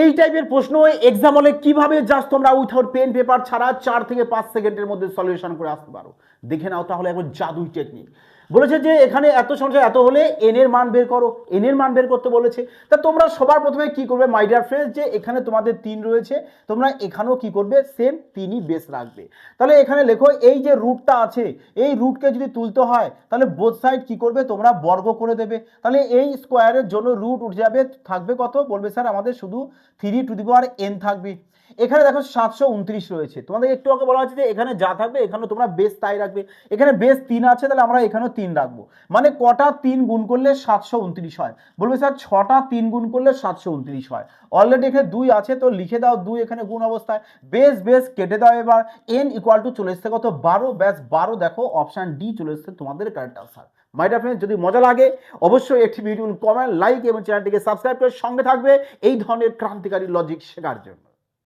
এই টাইপের প্রশ্ন এক্সাম হলে কিভাবে জাস্ট তোমরা উইথাউট পেন পেপার ছাড়া 4 থেকে 5 সেকেন্ডের মধ্যে সলিউশন করে আসতে পারো, দেখে নাও তাহলে একবার জাদুই টেকনিক। বলেছে যে এখানে এত সমস্যা এত হলে এন এর মান বের করো, এন এর মান বের করতে বলেছে। তা তোমরা সবার প্রথমে কি করবে মাই ডিয়ার ফ্রেন্ডস, যে এখানে তোমাদের 3 রয়েছে, তোমরা এখানেও কি করবে সেম 3ই বেস রাখবে। তাহলে এখানে লেখো এই যে রুটটা আছে, এই রুটকে যদি তুলতে হয় তাহলে বোথ সাইড কি করবে তোমরা বর্গ করে দেবে। তাহলে এই স্কোয়ারের জন্য রুট উঠে যাবে, থাকবে কত, বলবে স্যার আমাদের শুধু 3n থাকবে। এখানে দেখো 729 রয়েছে, তোমাদের একটু আগে বলা হচ্ছে যে এখানে যা থাকবে এখানে তোমরা বেস তাই রাখবে। এখানে বেস 3 আছে, তাহলে আমরা এখানেও 3 রাখবো। মানে কটা 3 গুণ করলে 729 হয়, বলবে স্যার 6টা 3 গুণ করলে 729 হয়। অলরেডি এখানে 2 আছে, তো লিখে দাও 2 এখানে গুণ অবস্থায়, বেস বেস কেটে দাও। এবার n ইকুয়াল টু চলে এসছে কত 12, ব্যাস 12, দেখো অপশন ডি চলে এসছে তোমাদের correct answer. My dear friends, যদি মজা লাগে অবশ্যই একটি ভিডিও কমেন্ট লাইক এবং চ্যানেলটিকে সাবস্ক্রাইব করে সঙ্গে থাকবে এই ধরনের ক্রান্তিকারী লজিক শেখার জন্য।